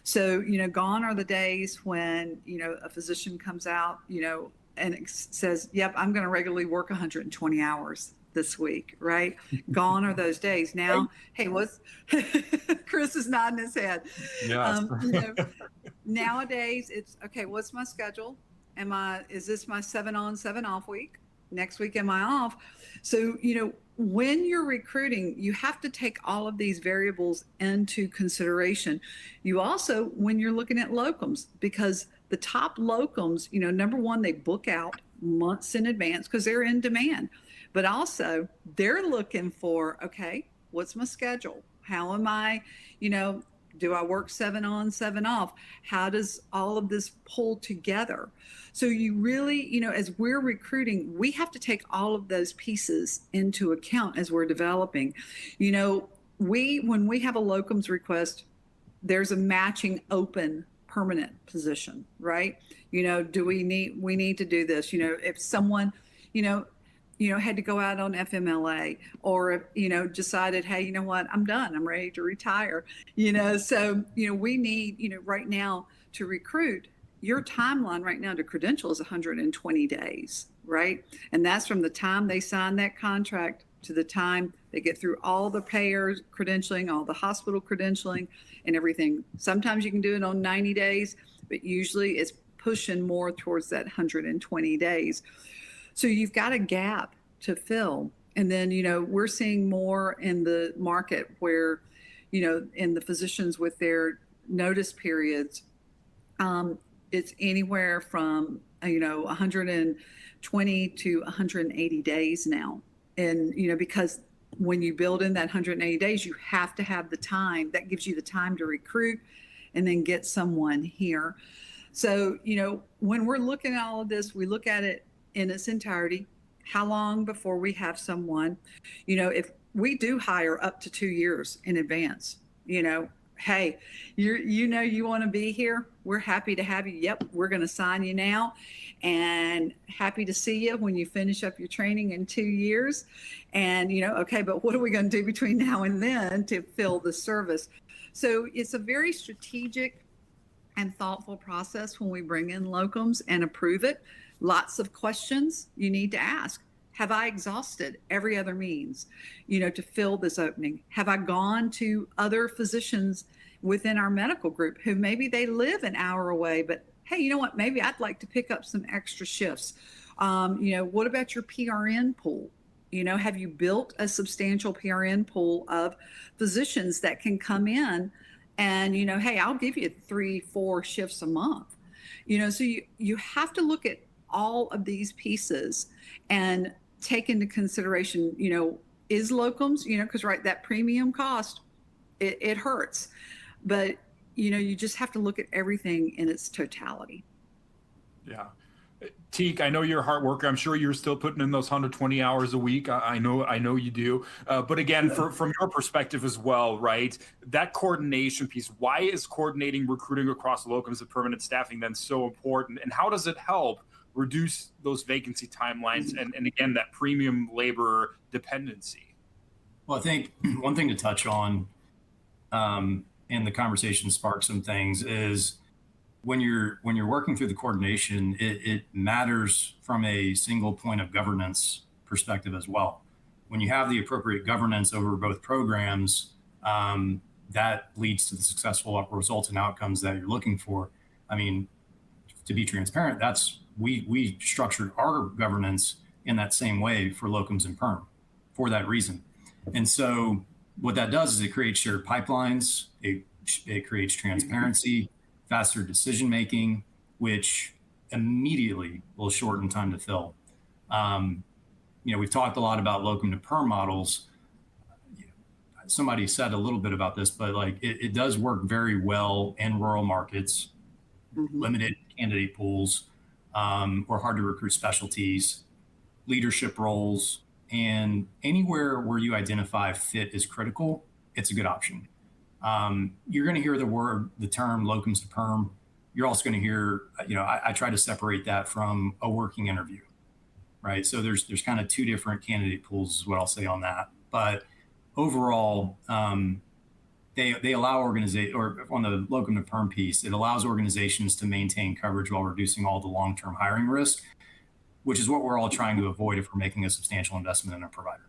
So, gone are the days when, a physician comes out, and says, yep, I'm going to regularly work 120 hours this week, right? Gone are those days. Now, hey, what's Chris is nodding his head. Yes. Nowadays it's okay, what's my schedule? Is this my 7 on, 7 off week? Next week, am I off? So, when you're recruiting, you have to take all of these variables into consideration. You also, when you're looking at locums, because the top locums, number one, they book out months in advance because they're in demand. But also, they're looking for, okay, what's my schedule? How am I, do I work 7 on, 7 off? How does all of this pull together? So you really, as we're recruiting, we have to take all of those pieces into account as we're developing. When we have a locums request, there's a matching open permanent position, right? Do we need to do this? If someone, had to go out on FMLA, or, decided, hey, you know what, I'm done, I'm ready to retire, so, we need, right now to recruit, your timeline right now to credential is 120 days, right? And that's from the time they sign that contract to the time they get through all the payers credentialing, all the hospital credentialing and everything. Sometimes you can do it on 90 days, but usually it's pushing more towards that 120 days. So you've got a gap to fill. And then, we're seeing more in the market where, in the physicians with their notice periods, it's anywhere from, 120 to 180 days now. And, because when you build in that 180 days, you have to have the time. That gives you the time to recruit and then get someone here. So, when we're looking at all of this, we look at it in its entirety. How long before we have someone? If we do hire up to 2 years in advance, hey, you want to be here, we're happy to have you. Yep, we're going to sign you now, and happy to see you when you finish up your training in 2 years. And okay, but what are we going to do between now and then to fill the service? So it's a very strategic and thoughtful process when we bring in locums and approve it. Lots of questions you need to ask. Have I exhausted every other means, to fill this opening? Have I gone to other physicians within our medical group who maybe they live an hour away, but hey, you know what? Maybe I'd like to pick up some extra shifts. What about your PRN pool? Have you built a substantial PRN pool of physicians that can come in and, hey, I'll give you 3-4 shifts a month. So you have to look at all of these pieces and take into consideration, is locums, because right, that premium cost, it hurts, but you just have to look at everything in its totality. Yeah. Teague, I know you're a hard worker. I'm sure you're still putting in those 120 hours a week. I know you do. But again, from your perspective as well, right? That coordination piece, why is coordinating recruiting across locums and permanent staffing then so important? And how does it help reduce those vacancy timelines and again, that premium labor dependency? Well, I think one thing to touch on, and the conversation sparked some things, is when you're working through the coordination, it matters from a single point of governance perspective as well. When you have the appropriate governance over both programs, that leads to the successful results and outcomes that you're looking for. I mean, to be transparent, we structured our governance in that same way for locums and perm for that reason. And so what that does is it creates shared pipelines, it creates transparency, faster decision-making, which immediately will shorten time to fill. We've talked a lot about locum to perm models. Somebody said a little bit about this, but it does work very well in rural markets, limited candidate pools, or hard to recruit specialties, leadership roles, and anywhere where you identify fit is critical, it's a good option. You're going to hear the term locums to perm. You're also going to hear, I try to separate that from a working interview, right? So there's kind of 2 different candidate pools is what I'll say on that. But overall, they allow or on the locum to perm piece, it allows organizations to maintain coverage while reducing all the long-term hiring risk, which is what we're all trying to avoid if we're making a substantial investment in a provider.